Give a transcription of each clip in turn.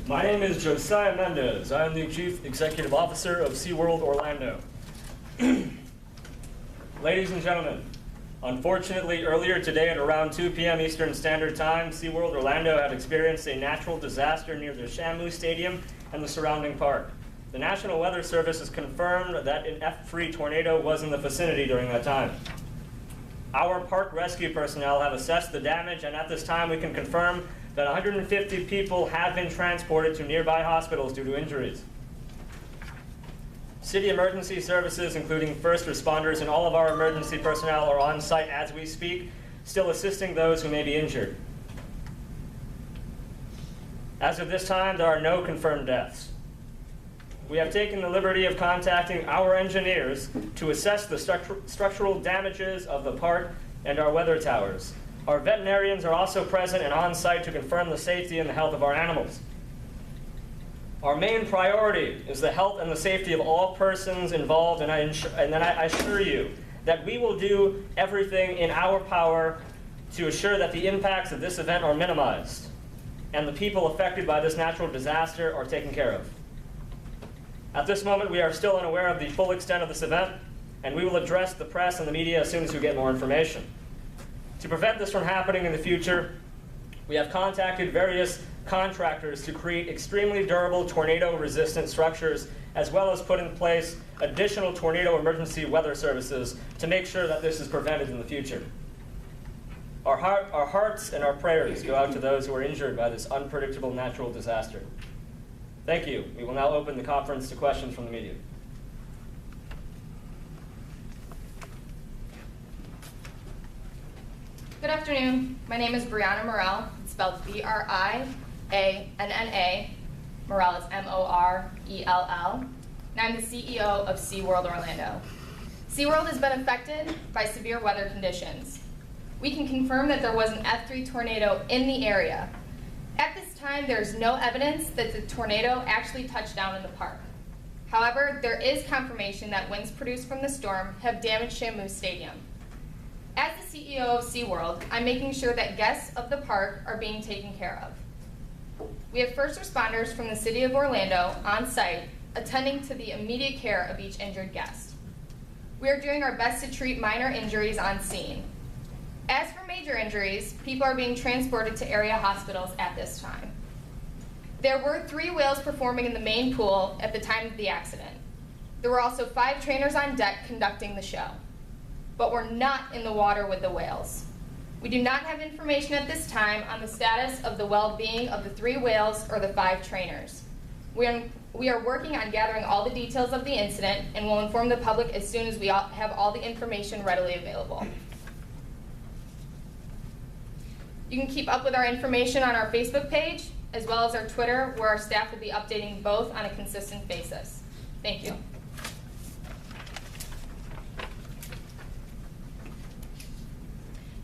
My name is Josiah Mendez. I am the Chief Executive Officer of SeaWorld Orlando. Ladies and gentlemen, unfortunately, earlier today at around 2 p.m. Eastern Standard Time, SeaWorld Orlando had experienced a natural disaster near the Shamu Stadium and the surrounding park. The National Weather Service has confirmed that an F3 tornado was in the vicinity during that time. Our park rescue personnel have assessed the damage, and at this time we can confirm that 150 people have been transported to nearby hospitals due to injuries. City emergency services, including first responders and all of our emergency personnel, are on site as we speak, still assisting those who may be injured. As of this time, there are no confirmed deaths. We have taken the liberty of contacting our engineers to assess the structural damages of the park and our weather towers. Our veterinarians are also present and on site to confirm the safety and the health of our animals. Our main priority is the health and the safety of all persons involved, and I assure you that we will do everything in our power to assure that the impacts of this event are minimized and the people affected by this natural disaster are taken care of. At this moment, we are still unaware of the full extent of this event, and we will address the press and the media as soon as we get more information. To prevent this from happening in the future, we have contacted various contractors to create extremely durable tornado-resistant structures, as well as put in place additional tornado emergency weather services to make sure that this is prevented in the future. Our hearts and our prayers go out to those who are injured by this unpredictable natural disaster. Thank you. We will now open the conference to questions from the media. Good afternoon. My name is Brianna Morell. It's spelled B-R-I-A-N-N-A. Morell is M-O-R-E-L-L. And I'm the CEO of SeaWorld Orlando. SeaWorld has been affected by severe weather conditions. We can confirm that there was an F3 tornado in the area. At this time, there is no evidence that the tornado actually touched down in the park. However, there is confirmation that winds produced from the storm have damaged Shamu Stadium. As the CEO of SeaWorld, I'm making sure that guests of the park are being taken care of. We have first responders from the City of Orlando on site attending to the immediate care of each injured guest. We are doing our best to treat minor injuries on scene. As for major injuries, people are being transported to area hospitals at this time. There were 3 whales performing in the main pool at the time of the accident. There were also 5 trainers on deck conducting the show, but we're not in the water with the whales. We do not have information at this time on the status of the well-being of the 3 whales or the 5 trainers. We are working on gathering all the details of the incident and will inform the public as soon as we have all the information readily available. You can keep up with our information on our Facebook page, as well as our Twitter, where our staff will be updating both on a consistent basis. Thank you.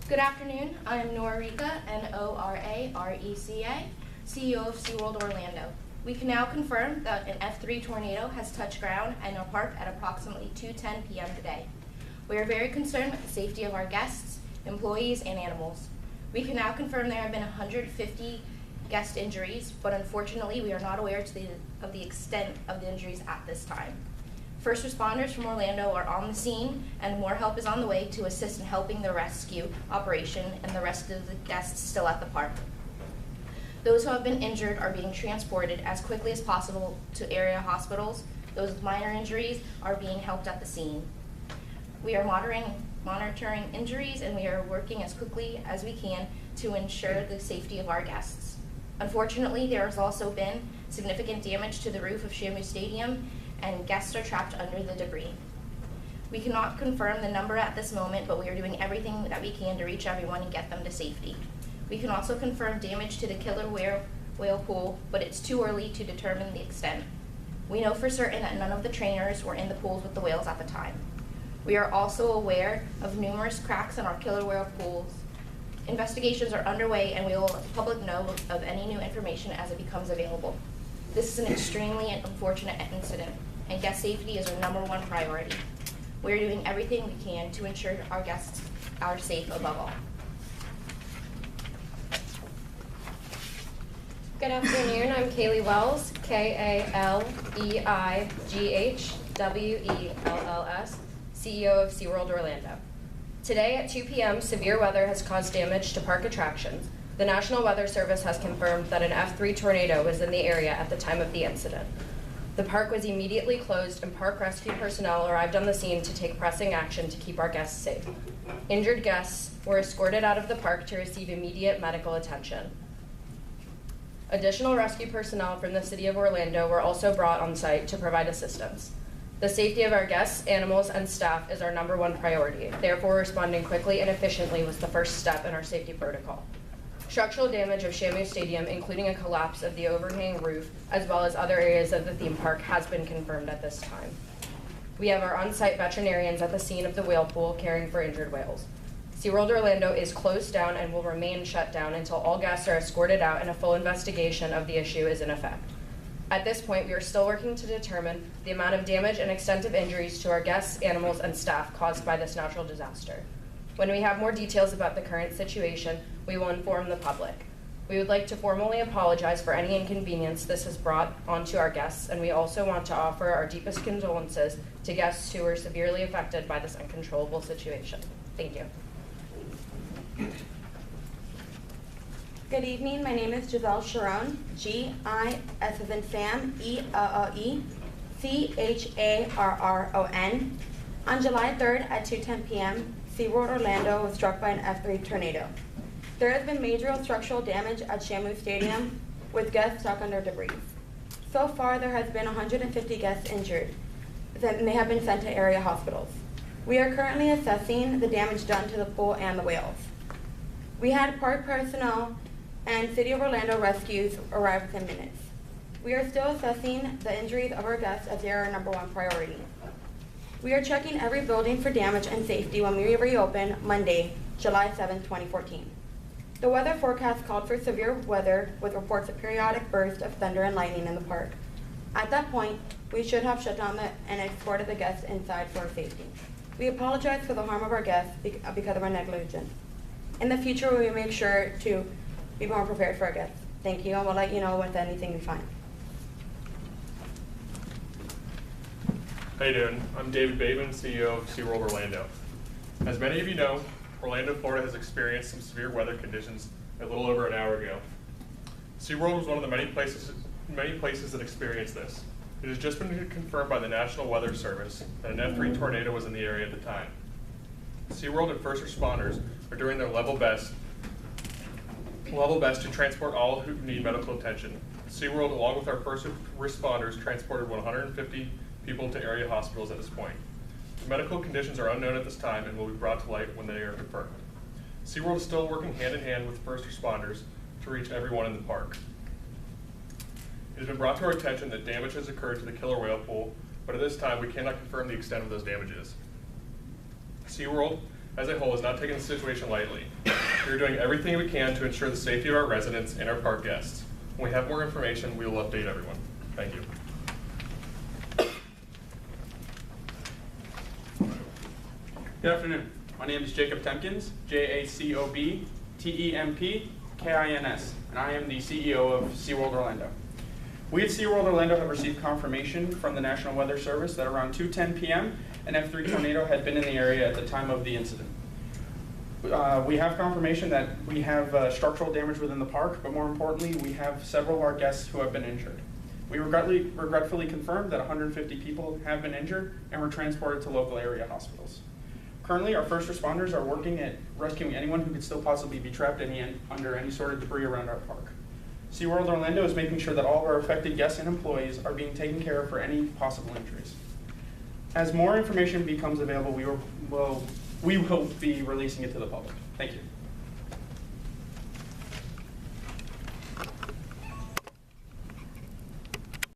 Good afternoon. I am Norarica, N-O-R-A-R-E-C-A, CEO of SeaWorld Orlando. We can now confirm that an F3 tornado has touched ground in our park at approximately 2:10 p.m. today. We are very concerned with the safety of our guests, employees, and animals. We can now confirm there have been 150 guest injuries, but unfortunately we are not aware of the extent of the injuries at this time. First responders from Orlando are on the scene, and more help is on the way to assist in helping the rescue operation and the rest of the guests still at the park. Those who have been injured are being transported as quickly as possible to area hospitals. Those with minor injuries are being helped at the scene. We are monitoring injuries, and we are working as quickly as we can to ensure the safety of our guests. Unfortunately, there has also been significant damage to the roof of Shamu Stadium, and guests are trapped under the debris. We cannot confirm the number at this moment, but we are doing everything that we can to reach everyone and get them to safety. We can also confirm damage to the killer whale pool, but it's too early to determine the extent. We know for certain that none of the trainers were in the pools with the whales at the time. We are also aware of numerous cracks in our killer whale pools. Investigations are underway, and we will let the public know of any new information as it becomes available. This is an extremely unfortunate incident, and guest safety is our #1 priority. We are doing everything we can to ensure our guests are safe above all. Good Good afternoon. I'm Kaylee Wells, KALEIGHWELLS, CEO of SeaWorld Orlando. Today at 2 p.m., severe weather has caused damage to park attractions. The National Weather Service has confirmed that an F3 tornado was in the area at the time of the incident. The park was immediately closed and park rescue personnel arrived on the scene to take pressing action to keep our guests safe. Injured guests were escorted out of the park to receive immediate medical attention. Additional rescue personnel from the City of Orlando were also brought on site to provide assistance. The safety of our guests, animals, and staff is our #1 priority. Therefore, responding quickly and efficiently was the first step in our safety protocol. Structural damage of Shamu Stadium, including a collapse of the overhanging roof, as well as other areas of the theme park, has been confirmed at this time. We have our on-site veterinarians at the scene of the whale pool caring for injured whales. SeaWorld Orlando is closed down and will remain shut down until all guests are escorted out and a full investigation of the issue is in effect. At this point, we are still working to determine the amount of damage and extent of injuries to our guests, animals, and staff caused by this natural disaster. When we have more details about the current situation, we will inform the public. We would like to formally apologize for any inconvenience this has brought onto our guests, and we also want to offer our deepest condolences to guests who were severely affected by this uncontrollable situation. Thank you. Good evening, my name is Giselle Sharon, G-I-S as in Sam, E-L-L-E, C-H-A-R-R-O-N. On July 3rd at 2:10 p.m., SeaWorld Orlando was struck by an F3 tornado. There has been major structural damage at Shamu Stadium, with guests stuck under debris. So far, there has been 150 guests injured, and they have been sent to area hospitals. We are currently assessing the damage done to the pool and the whales. We had park personnel and City of Orlando rescues arrive within minutes. We are still assessing the injuries of our guests as they are our #1 priority. We are checking every building for damage and safety when we reopen Monday, July 7, 2014. The weather forecast called for severe weather with reports of periodic bursts of thunder and lightning in the park. At that point, we should have shut down and escorted the guests inside for safety. We apologize for the harm of our guests because of our negligence. In the future, we will make sure to be more prepared for our guests. Thank you, and we'll let you know with anything we find. How you doing? I'm David Bateman, CEO of SeaWorld Orlando. As many of you know, Orlando, Florida has experienced some severe weather conditions a little over an hour ago. SeaWorld was one of the many places that experienced this. It has just been confirmed by the National Weather Service that an F3 tornado was in the area at the time. SeaWorld and first responders are doing their level best to transport all who need medical attention. SeaWorld, along with our first responders, transported 150 people to area hospitals at this point. The medical conditions are unknown at this time and will be brought to light when they are confirmed. SeaWorld is still working hand in hand with first responders to reach everyone in the park. It has been brought to our attention that damage has occurred to the killer whale pool, but at this time we cannot confirm the extent of those damages. SeaWorld, as a whole, is not taking the situation lightly. We are doing everything we can to ensure the safety of our residents and our park guests. When we have more information, we will update everyone. Thank you. Good afternoon. My name is Jacob Temkins, J-A-C-O-B-T-E-M-P-K-I-N-S, and I am the CEO of SeaWorld Orlando. We at SeaWorld Orlando have received confirmation from the National Weather Service that around 2:10 p.m. an F3 tornado had been in the area at the time of the incident. We have confirmation that we have structural damage within the park, but more importantly, we have several of our guests who have been injured. We regretfully confirmed that 150 people have been injured and were transported to local area hospitals. Currently, our first responders are working at rescuing anyone who could still possibly be trapped under any sort of debris around our park. SeaWorld Orlando is making sure that all of our affected guests and employees are being taken care of for any possible injuries. As more information becomes available, we will be releasing it to the public. Thank you.